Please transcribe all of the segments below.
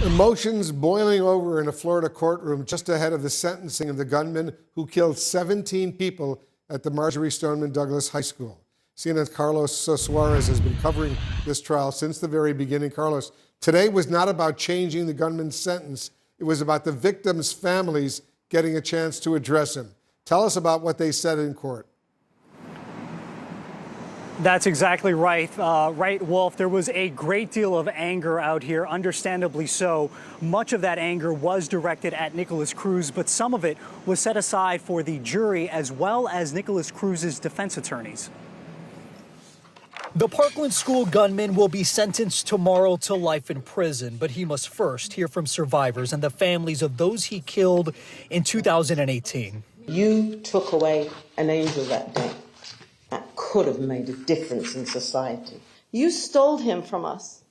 Emotions boiling over in a Florida courtroom just ahead of the sentencing of the gunman who killed 17 people at the Marjory Stoneman Douglas High School. CNN's Carlos Suarez has been covering this trial since the very beginning. Carlos, today was not about changing the gunman's sentence. It was about the victims' families getting a chance to address him. Tell us about what they said in court. That's exactly right. Wolf. There was a great deal of anger out here, understandably so. Much of that anger was directed at Nikolas Cruz, but some of it was set aside for the jury as well as Nikolas Cruz's defense attorneys. The Parkland school gunman will be sentenced tomorrow to life in prison, but he must first hear from survivors and the families of those he killed in 2018. You took away an angel that day. That could have made a difference in society. You stole him from us,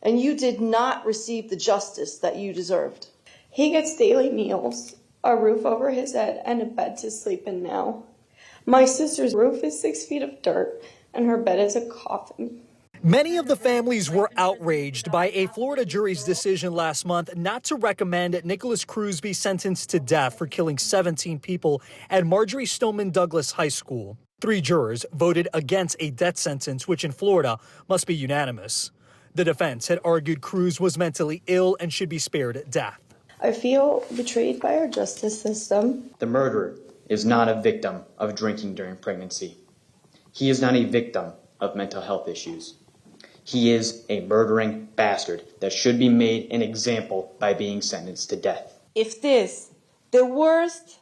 and you did not receive the justice that you deserved. He gets daily meals, a roof over his head, and a bed to sleep in now. My sister's roof is 6 feet of dirt, and her bed is a coffin. Many of the families were outraged by a Florida jury's decision last month not to recommend Nikolas Cruz be sentenced to death for killing 17 people at Marjory Stoneman Douglas High School. 3 jurors voted against a death sentence, which in Florida must be unanimous. The defense had argued Cruz was mentally ill and should be spared death. I feel betrayed by our justice system. The murderer is not a victim of drinking during pregnancy. He is not a victim of mental health issues. He is a murdering bastard that should be made an example by being sentenced to death. If this, the worst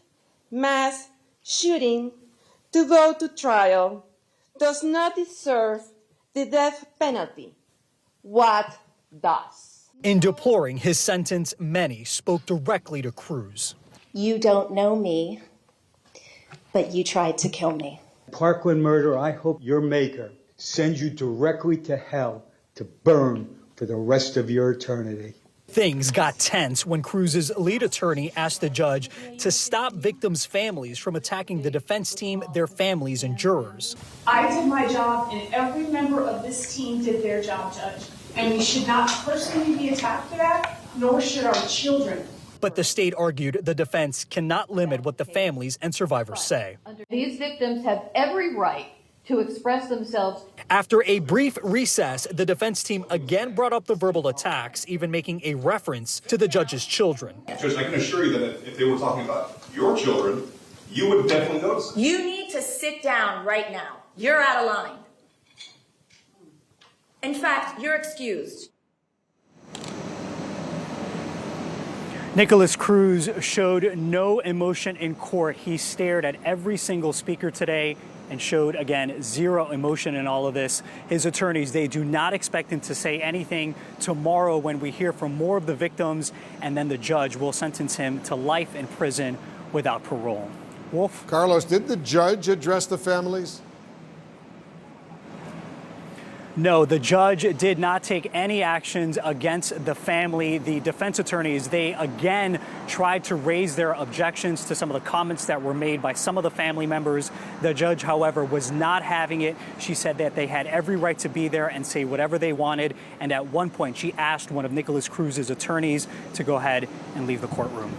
mass shooting to go to trial, does not deserve the death penalty, what does? In deploring his sentence, many spoke directly to Cruz. You don't know me, but you tried to kill me. Parkland murder, I hope your maker sends you directly to hell to burn for the rest of your eternity. Things got tense when Cruz's lead attorney asked the judge to stop victims' families from attacking the defense team, their families, and jurors. I did my job, and every member of this team did their job, Judge. And we should not personally be attacked for that, nor should our children. But the state argued the defense cannot limit what the families and survivors say. These victims have every right to express themselves. After a brief recess, the defense team again brought up the verbal attacks, even making a reference to the judge's children. Judge, I can assure you that if they were talking about your children, you would definitely notice. You need to sit down right now. You're out of line. In fact, you're excused. Nikolas Cruz showed no emotion in court. He stared at every single speaker today and showed, again, zero emotion in all of this. His attorneys, they do not expect him to say anything tomorrow when we hear from more of the victims, and then the judge will sentence him to life in prison without parole. Wolf? Carlos, did the judge address the families? No, the judge did not take any actions against the family. The defense attorneys, they again tried to raise their objections to some of the comments that were made by some of the family members. The judge, however, was not having it. She said that they had every right to be there and say whatever they wanted. And at one point, she asked one of Nikolas Cruz's attorneys to go ahead and leave the courtroom.